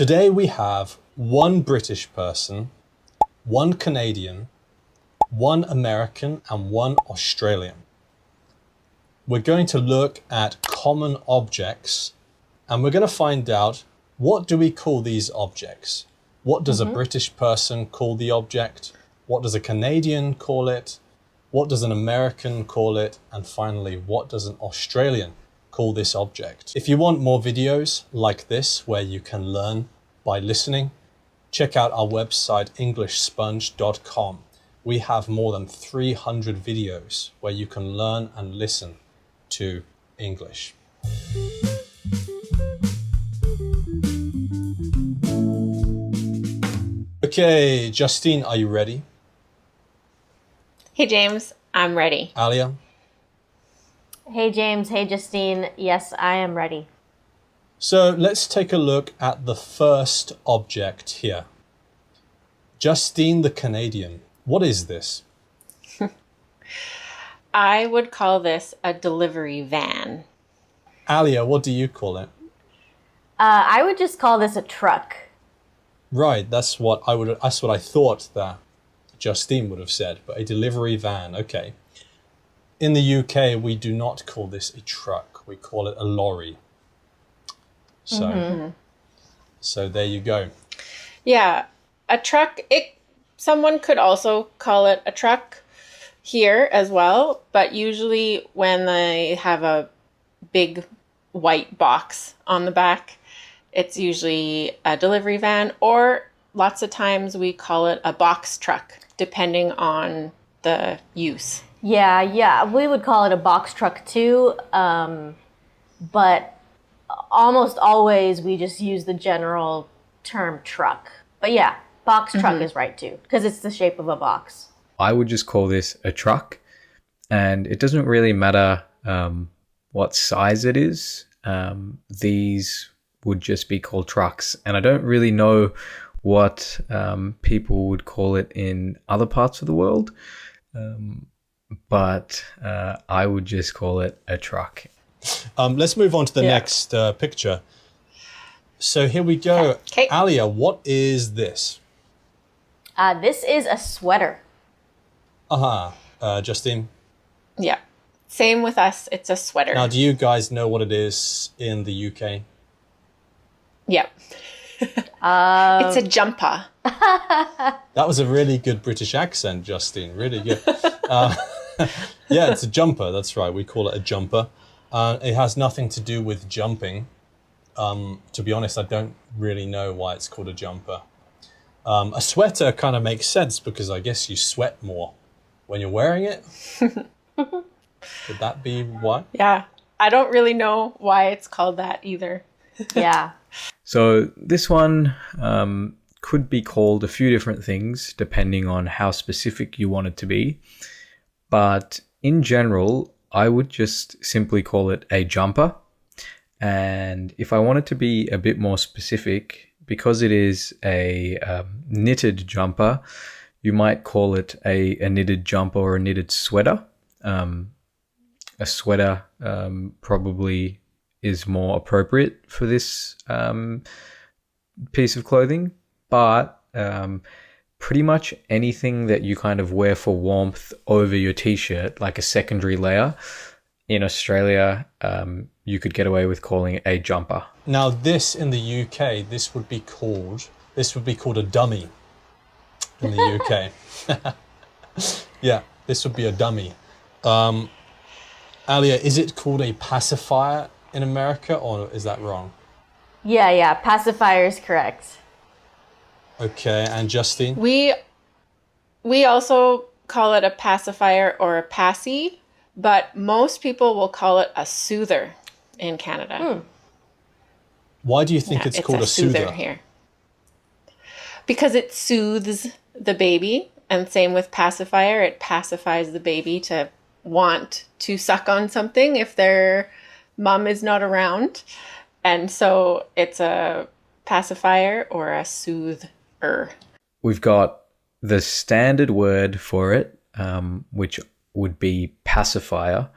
Today we have one British person, one Canadian, one American, and one Australian. We're going to look at common objects, and we're going to find out, what do we call these objects? What does a British person call the object? What does a Canadian call it? What does an American call it? And finally, what does an Australian call this object? If you want more videos like this, where you can learn by listening, check out our website, englishsponge.com. We have more than 300 videos where you can learn and listen to English. Okay, Justine, are you ready? Hey, James, I'm ready. Alia? Hey, James. Hey, Justine. Yes, I am ready. So let's take a look at the first object here. Justine the Canadian, what is this? I would call this a delivery van. Alia, what do you call it? I would just call this a truck. Right, that's what I thought that Justine would have said, but a delivery van, okay. In the UK, we do not call this a truck. We call it a lorry. So there you go. Yeah, a truck, someone could also call it a truck here as well, but usually when they have a big white box on the back, it's usually a delivery van, or lots of times we call it a box truck, depending on the use. Yeah, we would call it a box truck too, but almost always we just use the general term truck. But yeah, box truck is right too, because it's the shape of a box. I would just call this a truck, and it doesn't really matter what size it is. These would just be called trucks, and I don't really know what people would call it in other parts of the world, but I would just call it a truck. Let's move on to the next picture. So here we go. Okay. Alia, what is this? This is a sweater. Justine? Yeah, same with us. It's a sweater. Now, do you guys know what it is in the UK? Yeah. It's a jumper. That was a really good British accent, Justine. Really good. Yeah, it's a jumper. That's right. We call it a jumper. It has nothing to do with jumping. To be honest, I don't really know why it's called a jumper. A sweater kind of makes sense because I guess you sweat more when you're wearing it. Could that be why? Yeah, I don't really know why it's called that either. Yeah. So this one could be called a few different things depending on how specific you want it to be. But in general, I would just simply call it a jumper. And if I wanted to be a bit more specific, because it is a knitted jumper, you might call it a knitted jumper or a knitted sweater. A sweater probably is more appropriate for this piece of clothing, but pretty much anything that you kind of wear for warmth over your t-shirt, like a secondary layer, in Australia, you could get away with calling it a jumper. Now, this in the UK, this would be called a dummy in the UK. Yeah, this would be a dummy. Alia, is it called a pacifier in America, or is that wrong? Yeah, pacifier is correct. Okay, and Justine? We also call it a pacifier or a passy, but most people will call it a soother in Canada. Why do you think it's called a soother here? Because it soothes the baby, and same with pacifier, it pacifies the baby to want to suck on something if their mom is not around. And so it's a pacifier or a soother. We've got the standard word for it, which would be pacifier.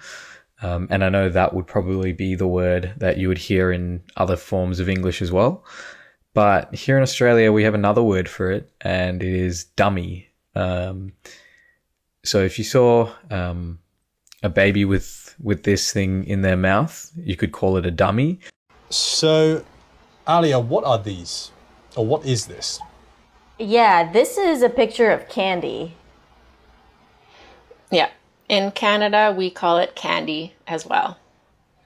And I know that would probably be the word that you would hear in other forms of English as well. But here in Australia, we have another word for it, and it is dummy. So if you saw a baby with this thing in their mouth, you could call it a dummy. So, Alia, what are these? Or what is this? Yeah, this is a picture of candy. Yeah. In Canada, we call it candy as well.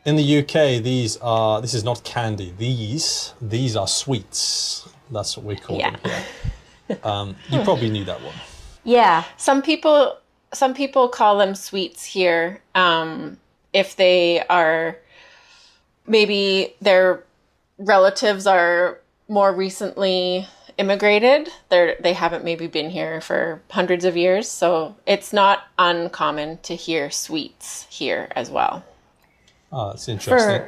In the UK, this is not candy. These are sweets. That's what we call them here. You probably knew that one. Yeah. Some people call them sweets here. If they are, maybe their relatives are more recently immigrated. They haven't maybe been here for hundreds of years. So it's not uncommon to hear sweets here as well. Oh, that's interesting.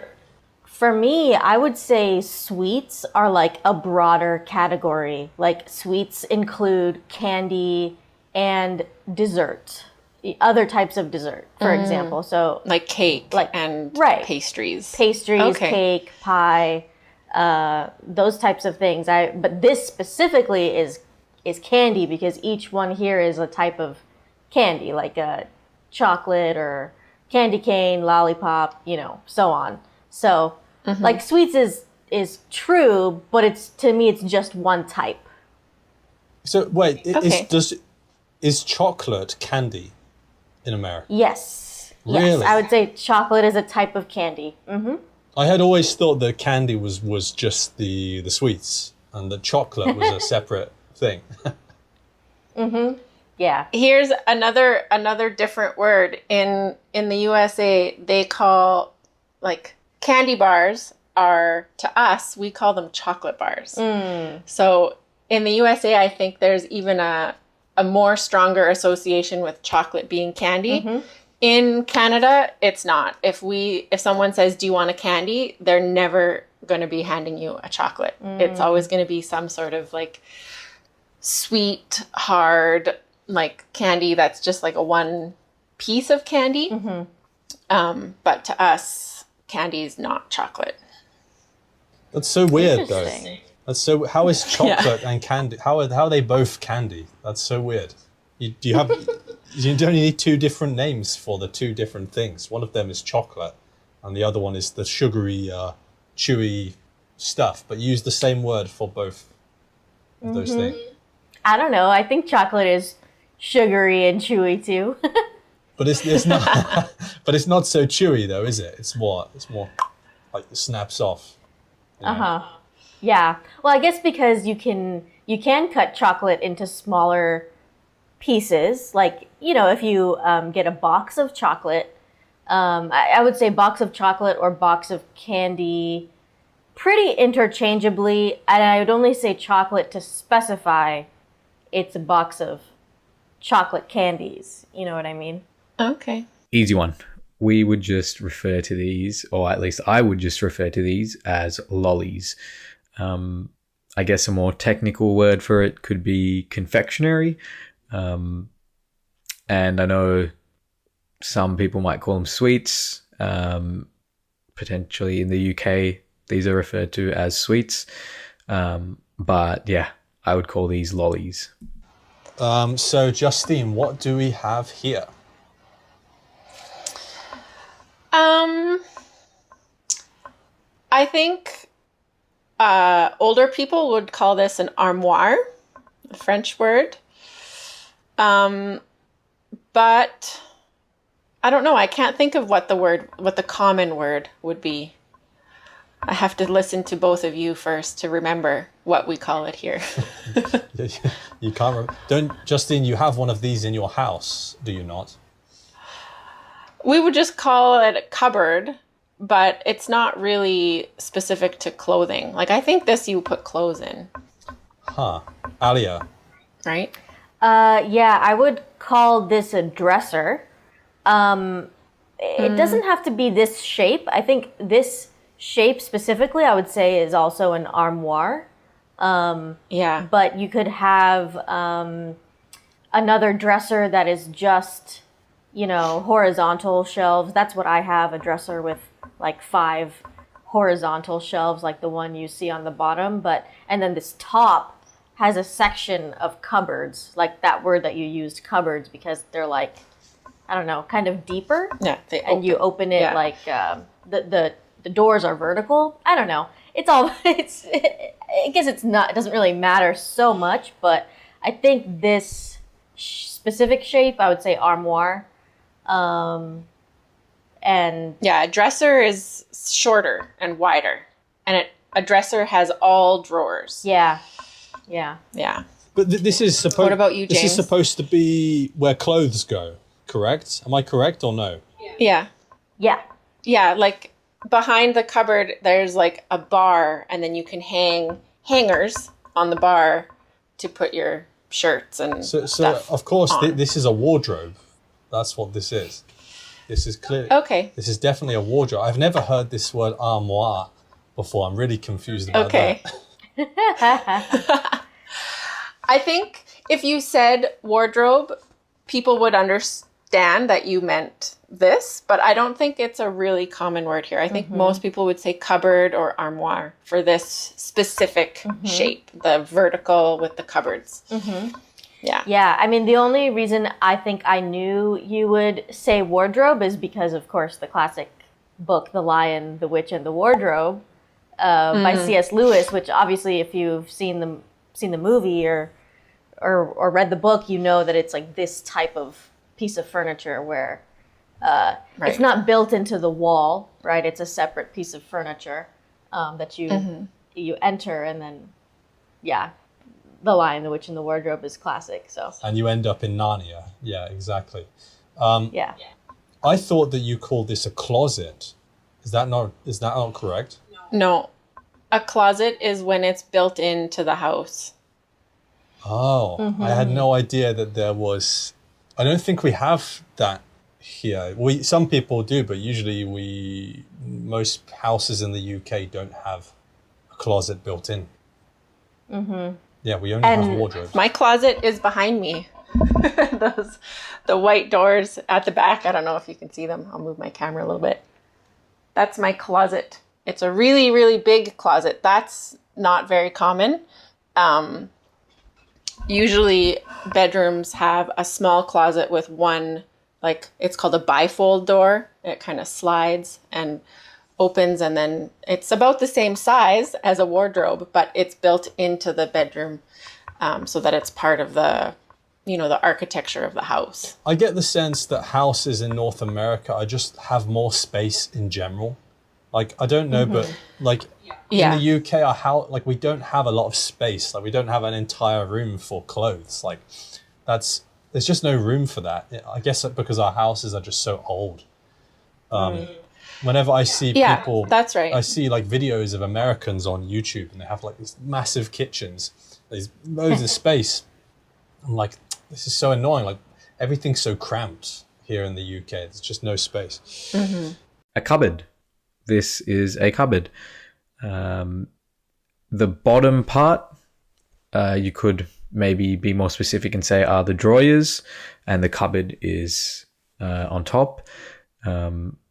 For me, I would say sweets are like a broader category. Like sweets include candy and dessert, other types of dessert, for example. So Like cake and pastries. Pastries, Okay. cake, pie, those types of things. But this specifically is candy because each one here is a type of candy, like a chocolate or candy cane, lollipop, so on. So like sweets is true, but to me it's just one type. So wait, Okay. is chocolate candy in America? Yes. Really? Yes, I would say chocolate is a type of candy. I had always thought that candy was just the sweets, and that chocolate was a separate thing. Yeah. Here's another different word. In the USA, they call, like, candy bars are, to us, we call them chocolate bars. So in the USA, I think there's even a more stronger association with chocolate being candy. In Canada, it's not. If someone says, "Do you want a candy?" they're never going to be handing you a chocolate. It's always going to be some sort of like sweet, hard, like candy that's just like a one piece of candy. But to us, candy is not chocolate. That's so weird, though. Interesting. That's so. How is chocolate and candy? How are they both candy? That's so weird. You only need two different names for the two different things. One of them is chocolate, and the other one is the sugary, chewy stuff. But use the same word for both of those things. I don't know. I think chocolate is sugary and chewy too. But it's not. But it's not so chewy though, is it? It's more like it snaps off. Yeah. Well, I guess because you can cut chocolate into smaller pieces. Like, if you get a box of chocolate, I would say box of chocolate or box of candy pretty interchangeably. And I would only say chocolate to specify it's a box of chocolate candies. You know what I mean? Okay. Easy one. We would just refer to these, or at least I would just refer to these as lollies. I guess a more technical word for it could be confectionery. And I know some people might call them sweets. Potentially in the UK, these are referred to as sweets. But yeah, I would call these lollies. So Justine, what do we have here? I think older people would call this an armoire, a French word. But I don't know. I can't think of what the common word would be. I have to listen to both of you first to remember what we call it here. You can't remember. Justine, you have one of these in your house, do you not? We would just call it a cupboard, but it's not really specific to clothing. Like, I think this you put clothes in. Huh. Alia. Right? Yeah, I would call this a dresser. It doesn't have to be this shape. I think this shape specifically, I would say, is also an armoire. Yeah. But you could have another dresser that is just, horizontal shelves. That's what I have, a dresser with like 5 horizontal shelves like the one you see on the bottom, and then this top has a section of cupboards, like that word that you used, cupboards, because they're like, I don't know, kind of deeper. Yeah, And you open it like the doors are vertical. I don't know. It's all I guess it doesn't really matter so much, but I think this specific shape, I would say armoire. And yeah, a dresser is shorter and wider, and a dresser has all drawers. yeah. But this is supposed. What about you, This is James? supposed to be where clothes go. Correct? Am I correct or no? Yeah. Yeah, like behind the cupboard, there's like a bar, and then you can hang hangers on the bar to put your shirts and So stuff. of course, on. this is a wardrobe. That's what this is. This is clear. Okay. This is definitely a wardrobe. I've never heard this word armoire before. I'm really confused about Okay. that. I think if you said wardrobe, people would understand that you meant this, but I don't think it's a really common word here. I think most people would say cupboard or armoire for this specific shape, the vertical with the cupboards. Yeah. Yeah, I mean, the only reason I think I knew you would say wardrobe is because, of course, the classic book, The Lion, the Witch, and the Wardrobe, by C.S. Lewis, which obviously, if you've seen the movie or read the book, you know that it's like this type of piece of furniture where it's not built into the wall, right? It's a separate piece of furniture that you enter, and then, yeah. The Lion, the Witch, and the Wardrobe is classic. So And you end up in Narnia. Yeah, exactly. yeah, I thought that you called this a closet. Is that not correct? No. A closet is when it's built into the house. Oh, I had no idea that there was. I don't think we have that here. Some people do, but usually most houses in the UK don't have a closet built in. Yeah, we only have wardrobes. My closet is behind me. The white doors at the back. I don't know if you can see them. I'll move my camera a little bit. That's my closet. It's a really, really big closet. That's not very common. Usually bedrooms have a small closet with one, like it's called a bifold door. It kind of slides and opens, and then it's about the same size as a wardrobe, but it's built into the bedroom so that it's part of the architecture of the house. I get the sense that houses in North America just have more space in general. Like, I don't know, but like in the UK, our house, like we don't have a lot of space. Like we don't have an entire room for clothes. Like there's just no room for that. I guess because our houses are just so old. Whenever I see people, that's right. I see like videos of Americans on YouTube, and they have like these massive kitchens, there's loads of space. I'm like, this is so annoying. Like everything's so cramped here in the UK. There's just no space. A cupboard. This is a cupboard. The bottom part, you could maybe be more specific and say are the drawers, and the cupboard is on top.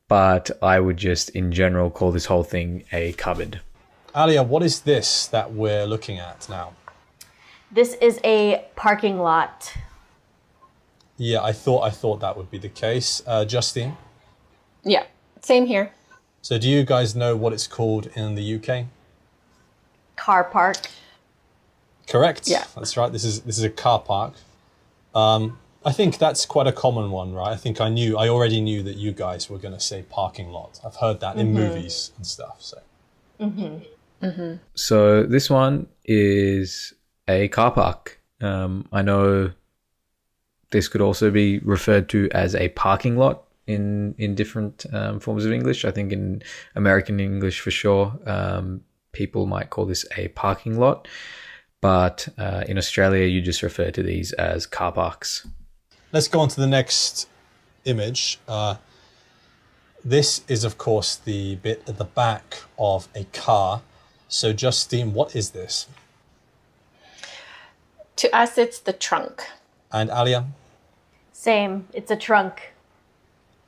But I would just, in general, call this whole thing a cupboard. Alia, what is this that we're looking at now? this is a parking lot. Yeah, I thought that would be the case. Justine? Yeah, same here. So do you guys know what it's called in the UK? Car park. Correct. Yeah. That's right. This is a car park. I think that's quite a common one, right? I already knew that you guys were going to say parking lot. I've heard that in movies and stuff. So. So this one is a car park. I know this could also be referred to as a parking lot in different forms of English. I think in American English for sure, people might call this a parking lot. But in Australia, you just refer to these as car parks. Let's go on to the next image. This is, of course, the bit at the back of a car. So, Justine, what is this? To us, it's the trunk. And Alia? Same. It's a trunk.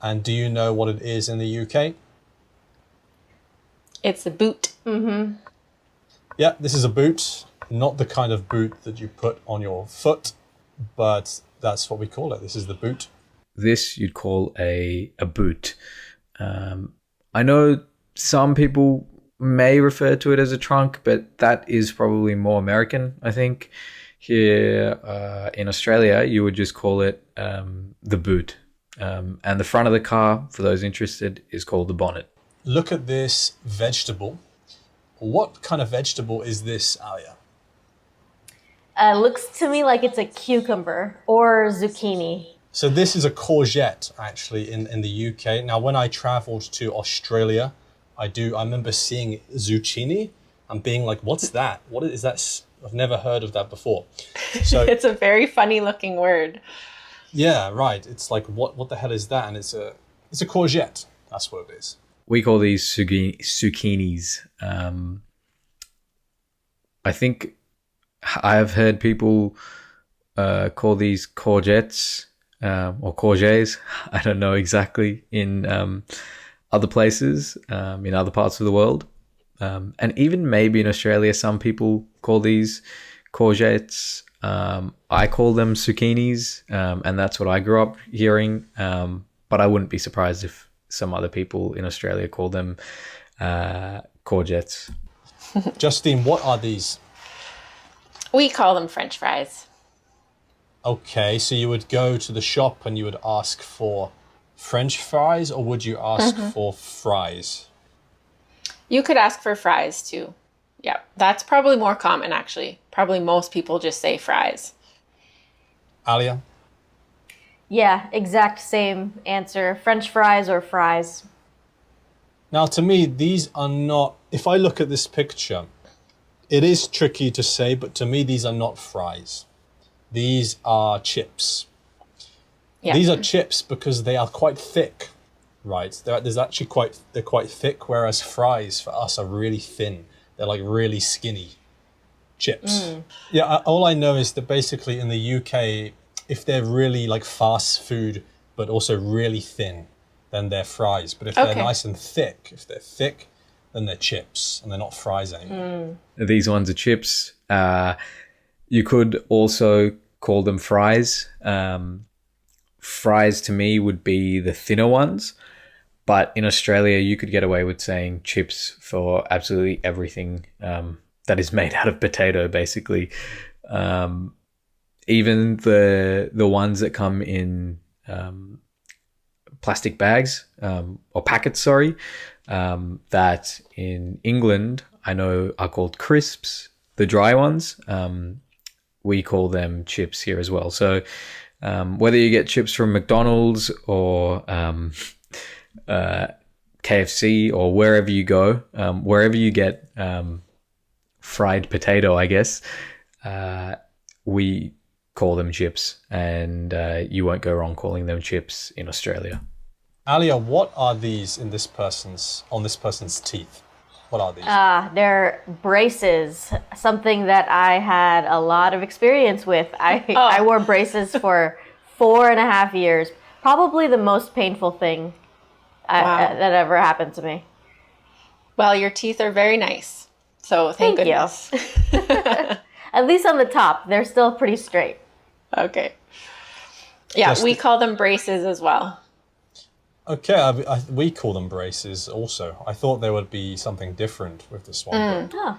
And do you know what it is in the UK? It's a boot. Yeah, this is a boot. Not the kind of boot that you put on your foot, but that's what we call it. This is the boot. This you'd call a boot. I know some people may refer to it as a trunk, but that is probably more American, I think. Here in Australia, you would just call it the boot. And the front of the car, for those interested, is called the bonnet. Look at this vegetable. What kind of vegetable is this, Alia? Looks to me like it's a cucumber or zucchini. So this is a courgette, actually, in the UK. Now, when I traveled to Australia, I remember seeing zucchini and being like, what's that? What is that? I've never heard of that before. So It's a very funny looking word. yeah, right. It's like, what the hell is that? And it's a courgette. That's what it is. We call these zucchinis. I think I've heard people call these courgettes or courgettes. I don't know exactly in other places, in other parts of the world. And even maybe in Australia, some people call these courgettes. I call them zucchinis, and that's what I grew up hearing. But I wouldn't be surprised if some other people in Australia call them courgettes. Justine, what are these? We call them French fries. Okay, so you would go to the shop and you would ask for French fries, or would you ask for fries? You could ask for fries too. Yeah, that's probably more common actually. Probably most people just say fries. Alia? Yeah, exact same answer. French fries or fries. Now, to me, these are not, if I look at this picture, it is tricky to say, but to me, these are not fries. These are chips. Yeah. These are chips because they are quite thick, right? They're quite thick, whereas fries for us are really thin. They're like really skinny chips. Yeah, all I know is that basically in the UK, if they're really like fast food, but also really thin, then they're fries. But if they're nice and thick, then they're chips and they're not fries anymore. These ones are chips. You could also call them fries. Fries to me would be the thinner ones. But in Australia, you could get away with saying chips for absolutely everything that is made out of potato, basically. Even the ones that come in plastic bags or packets, sorry, that in England I know are called crisps, the dry ones. We call them chips here as well. So whether you get chips from McDonald's or KFC or wherever you go, wherever you get fried potato, I guess, we call them chips, and you won't go wrong calling them chips in Australia. Alia, what are these on this person's teeth? What are these? They're braces, something that I had a lot of experience with. I wore braces for 4.5 years. Probably the most painful thing that ever happened to me. Well, your teeth are very nice. So thank goodness. You. At least on the top, they're still pretty straight. Okay. Yeah, we call them braces as well. Okay, we call them braces also. I thought there would be something different with this one. Oh.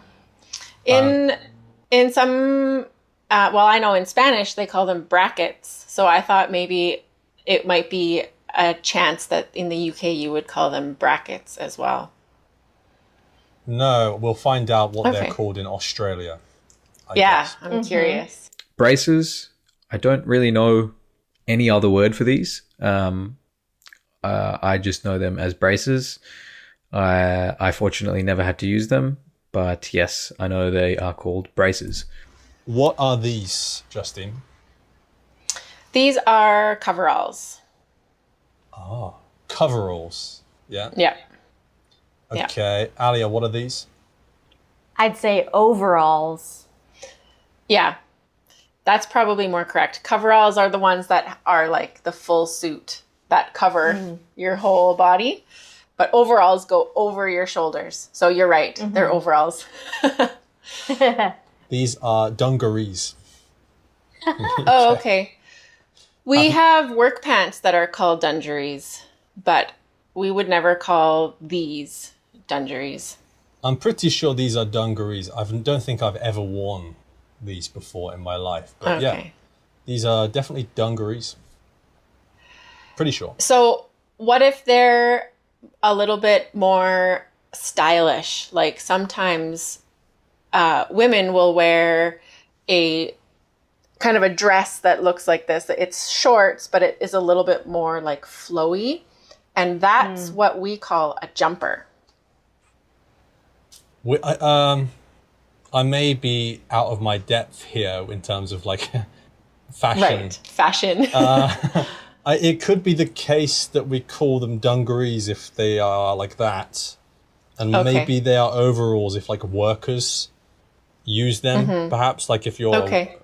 In some, I know in Spanish they call them brackets. So I thought maybe it might be a chance that in the UK you would call them brackets as well. No, we'll find out what they're called in Australia. I guess. I'm curious. Braces, I don't really know any other word for these. I just know them as braces. I fortunately never had to use them, but yes, I know they are called braces. What are these, Justine? These are coveralls. Oh, coveralls. Yeah? Yeah. Okay. Alia, what are these? I'd say overalls. Yeah. That's probably more correct. Coveralls are the ones that are like the full suit that cover your whole body. But overalls go over your shoulders. So you're right. They're overalls. These are dungarees. Oh, okay. We have work pants that are called dungarees, but we would never call these dungarees. I'm pretty sure these are dungarees. I don't think I've ever worn these before in my life. But yeah, Okay. these are definitely dungarees. Pretty sure. So what if they're a little bit more stylish? Like sometimes women will wear a kind of a dress that looks like this. It's shorts, but it is a little bit more like flowy. And that's what we call a jumper. I may be out of my depth here in terms of like fashion. Right. Fashion. It could be the case that we call them dungarees if they are like that. And Okay. maybe they are overalls if like workers use them. Perhaps like if you're Okay.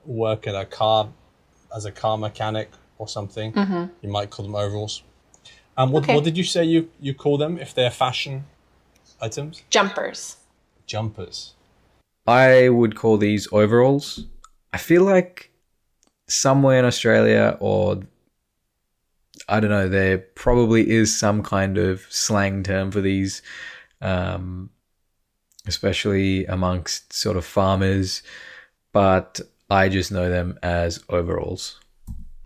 working a car as a car mechanic or something, you might call them overalls. And what did you say you call them if they're fashion items? Jumpers. Jumpers. I would call these overalls. I feel like somewhere in Australia, or I don't know, there probably is some kind of slang term for these, especially amongst sort of farmers, but I just know them as overalls.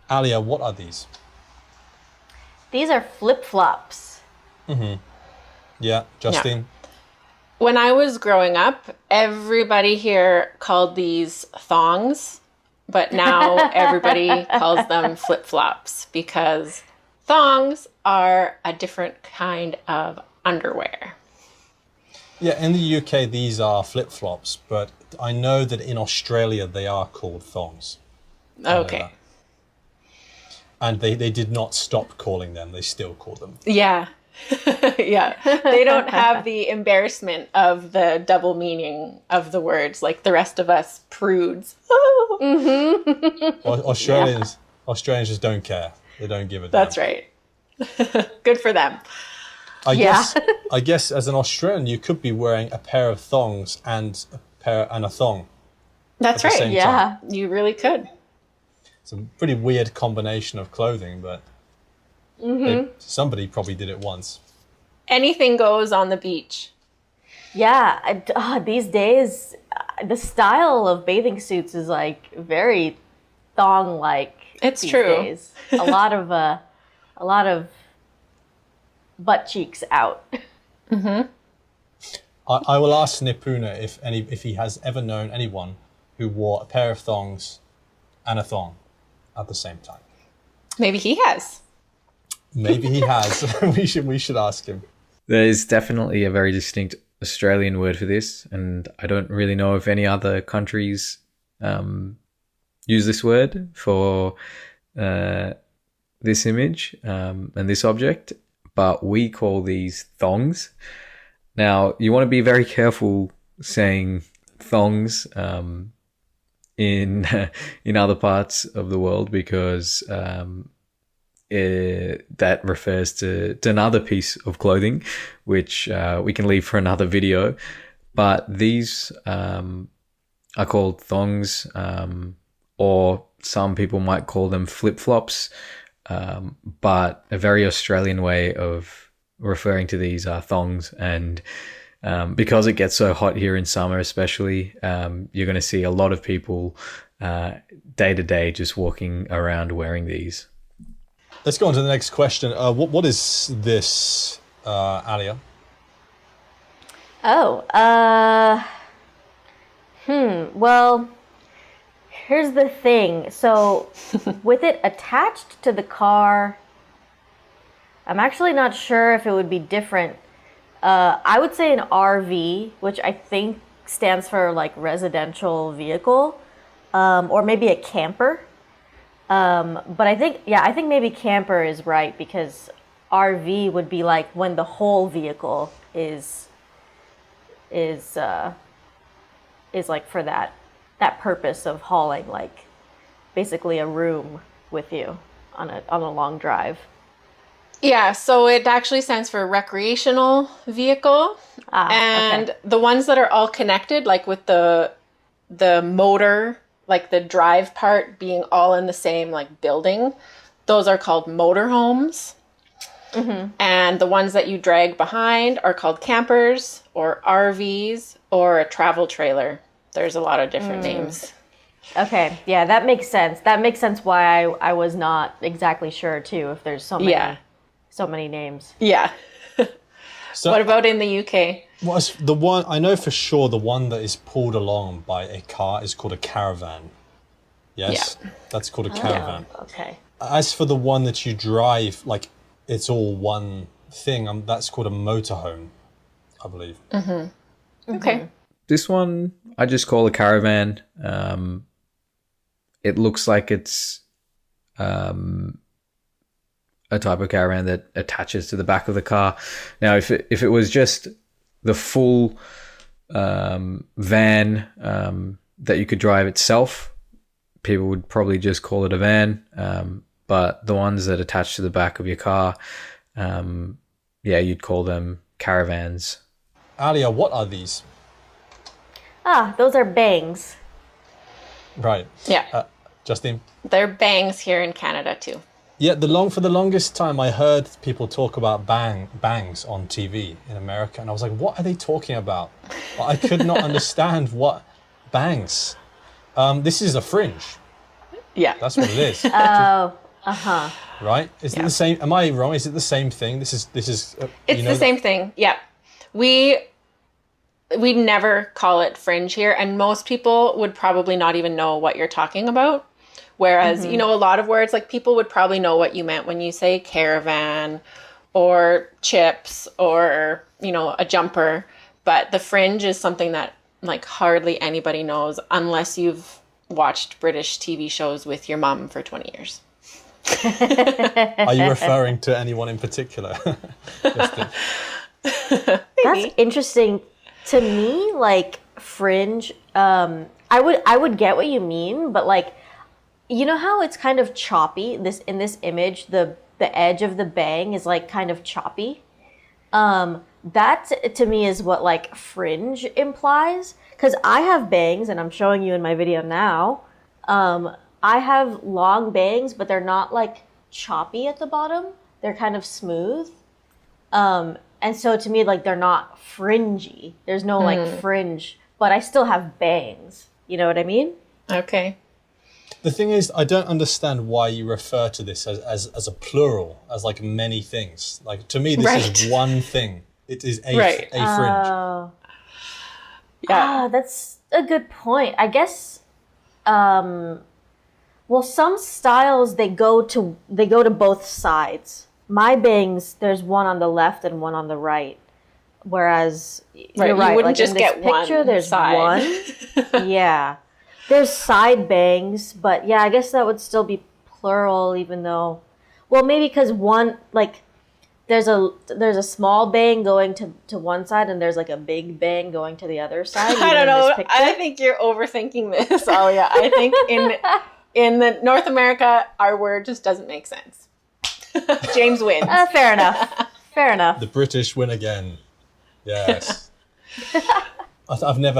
Alia, what are these? These are flip-flops. Yeah, Justine? When I was growing up, everybody here called these thongs, but now everybody calls them flip-flops because thongs are a different kind of underwear. Yeah, in the UK, these are flip-flops, but I know that in Australia, they are called thongs. Okay. And they did not stop calling them. They still call them. Yeah. Yeah. They don't have the embarrassment of the double meaning of the words like the rest of us prudes. Australians just don't care. They don't give a damn. That's right. Good for them. I guess as an Australian, you could be wearing a pair of thongs and a thong. That's at the right. same Yeah. You really could. It's a pretty weird combination of clothing, but somebody probably did it once. Anything goes on the beach. Yeah. These days, the style of bathing suits is like very thong-like. It's these true. Days. A lot of butt cheeks out. I will ask Nipuna if he has ever known anyone who wore a pair of thongs and a thong at the same time. Maybe he has. Maybe he has. we should ask him. There is definitely a very distinct Australian word for this, and I don't really know if any other countries use this word for this image and this object, but we call these thongs. Now, you want to be very careful saying thongs in other parts of the world because that refers to another piece of clothing, which we can leave for another video. But these are called thongs, or some people might call them flip-flops, but a very Australian way of referring to these are thongs. And because it gets so hot here in summer especially, you're going to see a lot of people day to day just walking around wearing these. Let's go on to the next question. What is this, Alia? Well, here's the thing. So, with it attached to the car, I'm actually not sure if it would be different. I would say an RV, which I think stands for like residential vehicle, or maybe a camper. But I think maybe camper is right because RV would be like when the whole vehicle is like for that purpose of hauling like basically a room with you on a long drive. Yeah, so it actually stands for recreational vehicle. And Okay. the ones that are all connected, like with the motor, like the drive part being all in the same like building, those are called motorhomes. And the ones that you drag behind are called campers or RVs or a travel trailer. There's a lot of different names. Okay. Yeah, that makes sense. That makes sense why I was not exactly sure too if there's so many names. Yeah. So What about in the UK? what's the one I know for sure? The one that is pulled along by a car is called a caravan. Yes, that's called a caravan. Okay. As for the one that you drive, like it's all one thing. That's called a motorhome, I believe. Okay. This one I just call a caravan. It looks like it's a type of caravan that attaches to the back of the car. Now, if it was just the full van that you could drive itself, people would probably just call it a van. But the ones that attach to the back of your car, you'd call them caravans. Alia, what are these? Those are bangs. Right. Yeah. Justine? They're bangs here in Canada too. Yeah, for the longest time, I heard people talk about bangs on TV in America, and I was like, "What are they talking about?" I could not understand what bangs. This is a fringe. Yeah. That's what it is. Oh, Right? Is it the same? Am I wrong? Is it the same thing? This is. It's the same thing. Yeah. We never call it fringe here, and most people would probably not even know what you're talking about. Whereas, a lot of words, like people would probably know what you meant when you say caravan or chips or, a jumper. But the fringe is something that like hardly anybody knows unless you've watched British TV shows with your mom for 20 years. Are you referring to anyone in particular? Justine? that's interesting. To me, like fringe, I would get what you mean, but like, you know how it's kind of choppy. In this image, the edge of the bang is like kind of choppy. That to me is what like fringe implies. Because I have bangs, and I'm showing you in my video now. I have long bangs, but they're not like choppy at the bottom. They're kind of smooth. And so to me, like they're not fringy. There's no like fringe, but I still have bangs. You know what I mean? Okay. The thing is, I don't understand why you refer to this as a plural, as like many things. Like to me, this is one thing. It is a fringe. Oh. Yeah. That's a good point. I guess. Well, some styles they go to both sides. My bangs, there's one on the left and one on the right. Whereas you're right. You wouldn't like just in this get picture, one there's side. one. Yeah. There's side bangs, but yeah, I guess that would still be plural, even though, well, maybe because one like there's a small bang going to one side, and there's like a big bang going to the other side. I don't know. I think you're overthinking this, Alia. I think in the North America, our word just doesn't make sense. James wins. Fair enough. Fair enough. The British win again. Yes. I've never.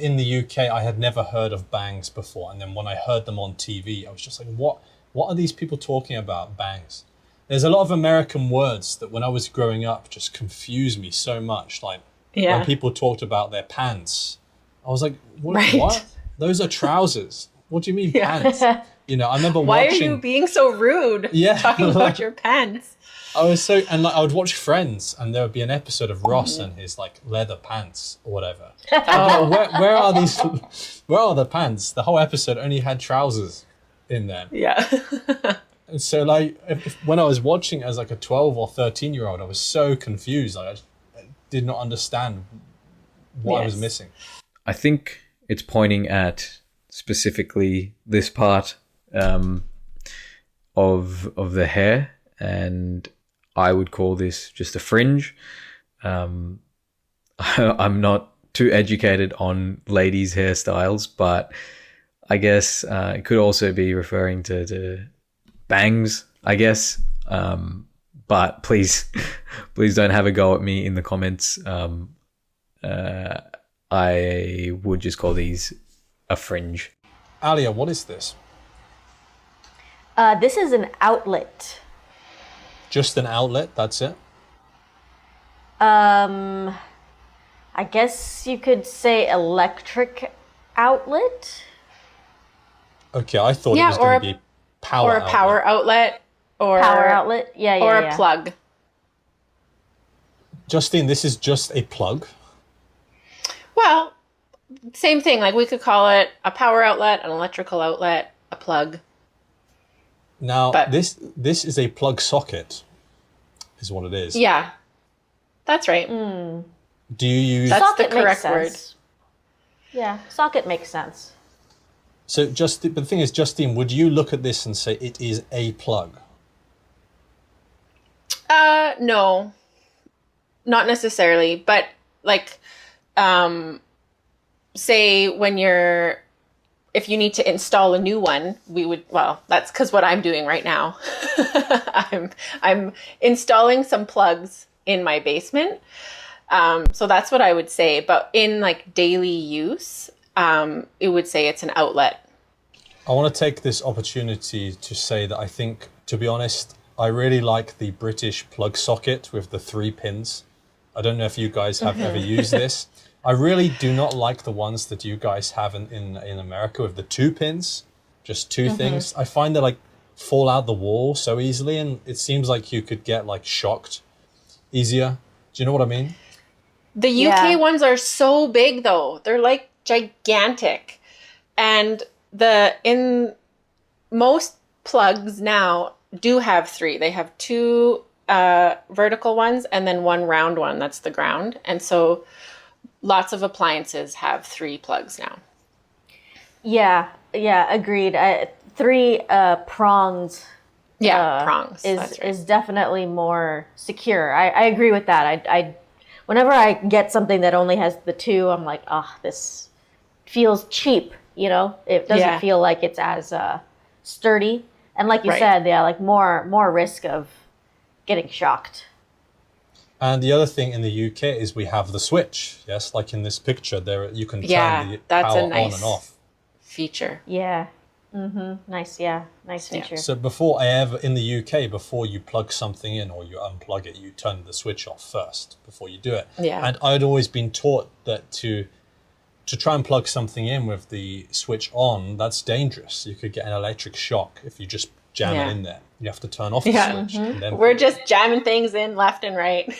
In the UK, I had never heard of bangs before, and then when I heard them on TV, I was just like, "What? What are these people talking about? Bangs?" There's a lot of American words that, when I was growing up, just confused me so much. Like when people talked about their pants, I was like, "What? Those are trousers. What do you mean pants?" I remember Why watching. are you being so rude? Yeah. Talking about your pants. I was so, and like I would watch Friends, and there would be an episode of Ross and his like leather pants or whatever. Where are these? Where are the pants? The whole episode only had trousers in them. Yeah. And so like when I was watching as like a 12 or 13-year-old, I was so confused. Like I did not understand what I was missing. I think it's pointing at specifically this part of the hair, and I would call this just a fringe. I'm not too educated on ladies' hairstyles, but I guess it could also be referring to bangs, I guess. but please, please don't have a go at me in the comments. I would just call these a fringe. Alia, what is this? This is an outlet. Just an outlet, that's it? I guess you could say electric outlet. Okay, I thought it Yeah, was going to be power or a power outlet, or Power outlet. Yeah, yeah, or yeah. a plug. Justine, this is just a plug. Well, same thing. Like we could call it a power outlet, an electrical outlet, a plug. Now, But- this is a plug socket, is what it is. Yeah, that's right. Do you use... That's Socket the correct makes word. sense. Yeah, socket makes sense. So, but the thing is, Justine, would you look at this and say it is a plug? No, not necessarily. But like, say if you need to install a new one, that's because what I'm doing right now. I'm installing some plugs in my basement. So that's what I would say. But in like daily use, it would say it's an outlet. I want to take this opportunity to say that I think, to be honest, I really like the British plug socket with the 3 pins. I don't know if you guys have ever used this. I really do not like the ones that you guys have in America with the 2 pins, just 2 things. I find they like fall out the wall so easily, and it seems like you could get like shocked easier. Do you know what I mean? The UK Yeah. ones are so big though. They're like gigantic. And in most plugs now do have 3. They have 2 vertical ones and then 1 round one that's the ground. And so lots of appliances have 3 plugs now. Yeah, agreed. 3 prongs. Yeah, prongs. is That's right. is definitely more secure. I agree with that. I whenever I get something that only has the 2, I'm like, this feels cheap. You know, it doesn't Yeah. feel like it's as sturdy. And like you Right. said, yeah, like more risk of getting shocked. And the other thing in the UK is we have the switch. Yes, like in this picture, there you can turn Yeah, the that's a power on nice and off. feature. Yeah. Nice. Yeah. Nice Yeah. feature. So in the UK, before you plug something in or you unplug it, you turn the switch off first before you do it. Yeah. And I'd always been taught that to try and plug something in with the switch on, that's dangerous. You could get an electric shock if you just jam Yeah. it in there. You have to turn off the Yeah. switch. And then We're just jamming things in left and right.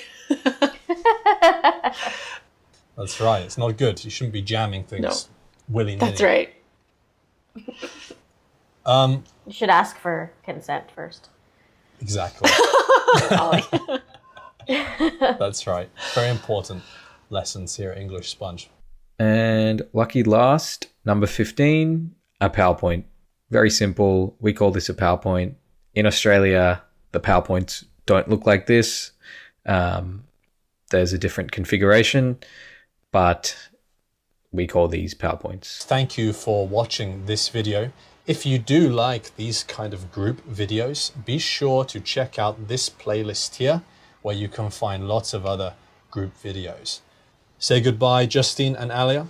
That's right. It's not good. You shouldn't be jamming things willy-nilly. That's right. You should ask for consent first. Exactly. That's right. Very important lessons here at English Sponge. And lucky last, number 15, a PowerPoint. Very simple. We call this a PowerPoint. In Australia, the PowerPoints don't look like this. There's a different configuration, but we call these PowerPoints. Thank you for watching this video. If you do like these kind of group videos, be sure to check out this playlist here where you can find lots of other group videos. Say goodbye, Justine and Alia.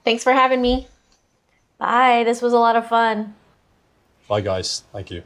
Thanks for having me. Bye. This was a lot of fun. Bye, guys. Thank you.